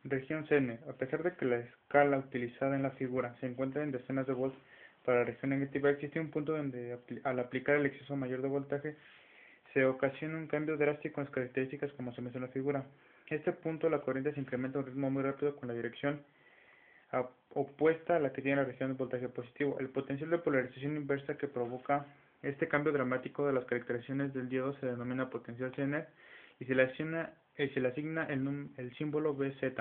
Región Zener. A pesar de que la escala utilizada en la figura se encuentra en decenas de volts para la región negativa, existe un punto donde al aplicar el exceso mayor de voltaje se ocasiona un cambio drástico en las características como se menciona en la figura. En este punto la corriente se incrementa a un ritmo muy rápido con la dirección opuesta a la que tiene la región de voltaje positivo. El potencial de polarización inversa que provoca este cambio dramático de las caracterizaciones del diodo se denomina potencial Zener y se le asigna el símbolo Bz.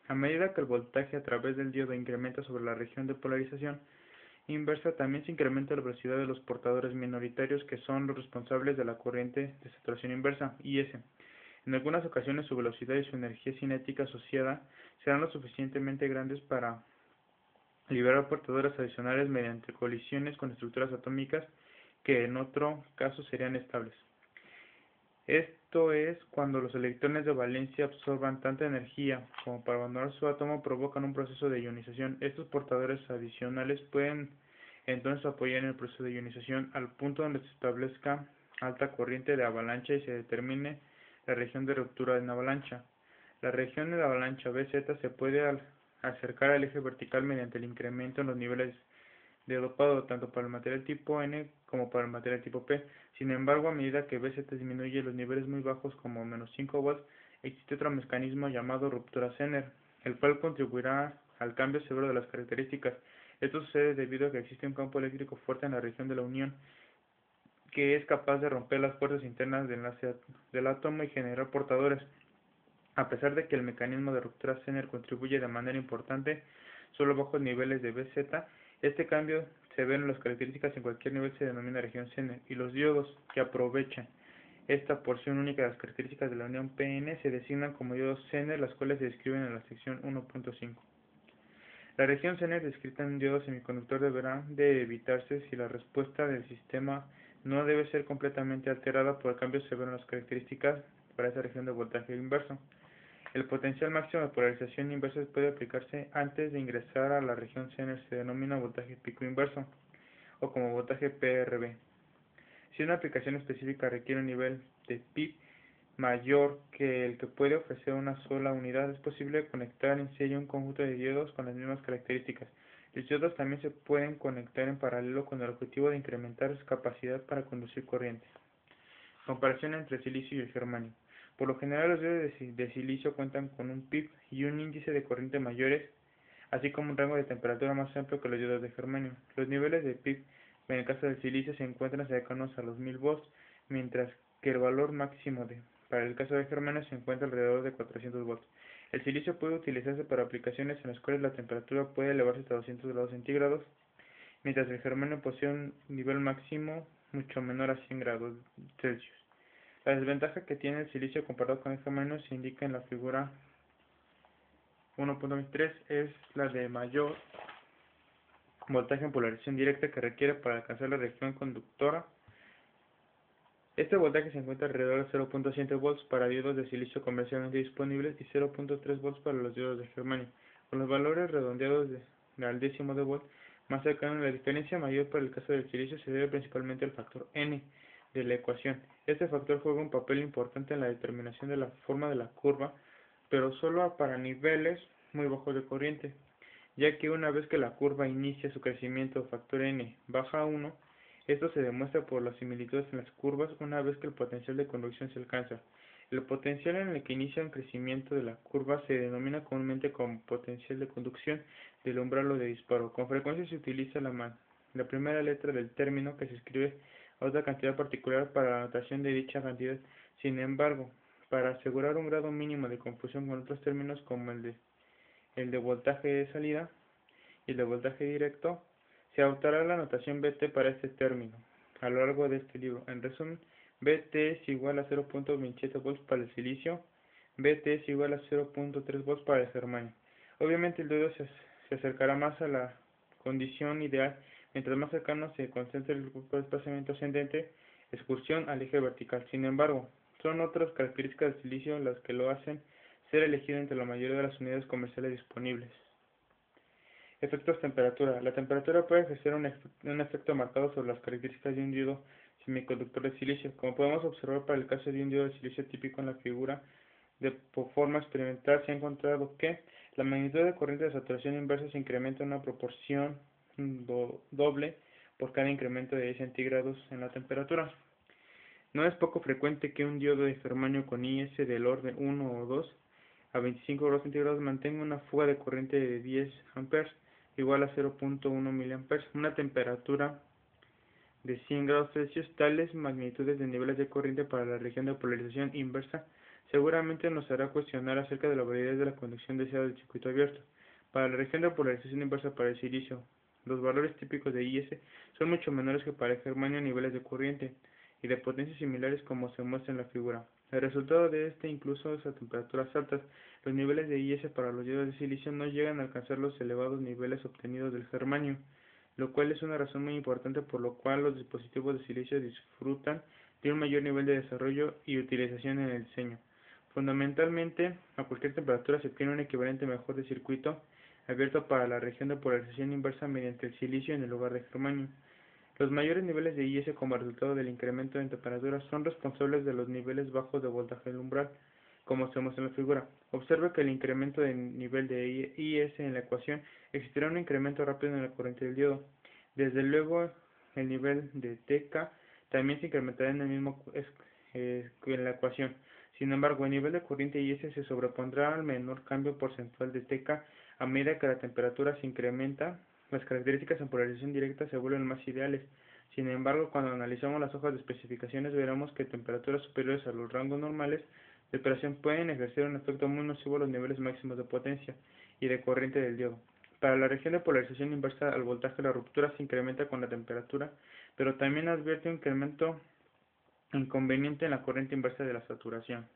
A medida que el voltaje a través del diodo incrementa sobre la región de polarización inversa, también se incrementa la velocidad de los portadores minoritarios que son los responsables de la corriente de saturación inversa, IS. En algunas ocasiones su velocidad y su energía cinética asociada serán lo suficientemente grandes para liberar portadores adicionales mediante colisiones con estructuras atómicas que en otro caso serían estables. Esto es cuando los electrones de valencia absorban tanta energía como para abandonar su átomo, provocan un proceso de ionización. Estos portadores adicionales pueden entonces apoyar en el proceso de ionización al punto donde se establezca alta corriente de avalancha y se determine la región de ruptura en avalancha. La región de la avalancha BZ se puede acercar al eje vertical mediante el incremento en los niveles de dopado tanto para el material tipo N como para el material tipo P. Sin embargo, a medida que BZ disminuye los niveles muy bajos como -5 volts, existe otro mecanismo llamado ruptura Zener, el cual contribuirá al cambio severo de las características. Esto sucede debido a que existe un campo eléctrico fuerte en la región de la unión que es capaz de romper las fuerzas internas de enlace del átomo y generar portadores. A pesar de que el mecanismo de ruptura Zener contribuye de manera importante solo bajos niveles de BZ, este cambio severo en las características en cualquier nivel se denomina región Zener, y los diodos que aprovechan esta porción única de las características de la unión PN se designan como diodos Zener, las cuales se describen en la sección 1.5. La región Zener descrita en un diodo semiconductor deberá de evitarse si la respuesta del sistema no debe ser completamente alterada por el cambio severo en las características para esa región de voltaje inverso. El potencial máximo de polarización inversa puede aplicarse antes de ingresar a la región Zener, se denomina voltaje pico inverso, o como voltaje PRB. Si una aplicación específica requiere un nivel de PIB mayor que el que puede ofrecer una sola unidad, es posible conectar en serie un conjunto de diodos con las mismas características. Los diodos también se pueden conectar en paralelo con el objetivo de incrementar su capacidad para conducir corriente. Comparación entre silicio y el germanio. Por lo general, los diodos de silicio cuentan con un PIB y un índice de corriente mayores, así como un rango de temperatura más amplio que los diodos de germanio. Los niveles de PIB en el caso del silicio se encuentran cercanos a los 1000 volts, mientras que el valor máximo para el caso de germanio se encuentra alrededor de 400 volts. El silicio puede utilizarse para aplicaciones en las cuales la temperatura puede elevarse hasta 200 grados centígrados, mientras el germanio posee un nivel máximo mucho menor a 100 grados Celsius. La desventaja que tiene el silicio comparado con el germanio se indica en la figura 1.23, es la de mayor voltaje en polarización directa que requiere para alcanzar la región conductora. Este voltaje se encuentra alrededor de 0.7 volts para diodos de silicio comercialmente disponibles y 0.3 volts para los diodos de germanio. Con los valores redondeados al décimo de volt más cercanos, la diferencia mayor para el caso del silicio se debe principalmente al factor N de la ecuación. Este factor juega un papel importante en la determinación de la forma de la curva, pero solo para niveles muy bajos de corriente, ya que una vez que la curva inicia su crecimiento, factor n baja a 1, esto se demuestra por las similitudes en las curvas una vez que el potencial de conducción se alcanza. El potencial en el que inicia un crecimiento de la curva se denomina comúnmente como potencial de conducción del umbral o de disparo. Con frecuencia se utiliza la primera letra del término que se escribe a otra cantidad particular para la notación de dicha cantidad. Sin embargo, para asegurar un grado mínimo de confusión con otros términos como el de voltaje de salida y el de voltaje directo, se adoptará la notación Bt para este término a lo largo de este libro. En resumen, Bt es igual a 0.27 volts para el silicio, Bt es igual a 0.3 volts para el germanio. Obviamente el diodo se acercará más a la condición ideal mientras más cercano se concentre el grupo de desplazamiento ascendente, excursión al eje vertical. Sin embargo, son otras características del silicio las que lo hacen ser elegido entre la mayoría de las unidades comerciales disponibles. Efectos temperatura. La temperatura puede ejercer un efecto marcado sobre las características de un diodo semiconductor de silicio, como podemos observar para el caso de un diodo de silicio típico en la figura De forma experimental se ha encontrado que la magnitud de corriente de saturación inversa se incrementa en una proporción doble por cada incremento de 10 centígrados en la temperatura. No es poco frecuente que un diodo de germanio con IS del orden 1 o 2 a 25 grados centígrados mantenga una fuga de corriente de 10 amperes, igual a 0.1 miliamperes, una temperatura de 100 grados Celsius. Tales magnitudes de niveles de corriente para la región de polarización inversa seguramente nos hará cuestionar acerca de la validez de la conducción deseada del circuito abierto. Para la región de polarización inversa para el silicio, los valores típicos de IS son mucho menores que para el germanio a niveles de corriente y de potencias similares como se muestra en la figura. El resultado de este, incluso a temperaturas altas, los niveles de IS para los diodos de silicio no llegan a alcanzar los elevados niveles obtenidos del germanio, lo cual es una razón muy importante por lo cual los dispositivos de silicio disfrutan de un mayor nivel de desarrollo y utilización en el diseño. Fundamentalmente, a cualquier temperatura se obtiene un equivalente mejor de circuito abierto para la región de polarización inversa mediante el silicio en el lugar de germanio. Los mayores niveles de IS como resultado del incremento en temperatura son responsables de los niveles bajos de voltaje del umbral, como se muestra en la figura. Observa que el incremento de nivel de IS en la ecuación existirá un incremento rápido en la corriente del diodo. Desde luego, el nivel de TK también se incrementará en el mismo en la ecuación. Sin embargo, el nivel de corriente IS se sobrepondrá al menor cambio porcentual de TK a medida que la temperatura se incrementa. Las características en polarización directa se vuelven más ideales. Sin embargo, cuando analizamos las hojas de especificaciones veremos que temperaturas superiores a los rangos normales de operación pueden ejercer un efecto muy nocivo a los niveles máximos de potencia y de corriente del diodo. Para la región de polarización inversa al voltaje, la ruptura se incrementa con la temperatura, pero también advierte un incremento inconveniente en la corriente inversa de la saturación.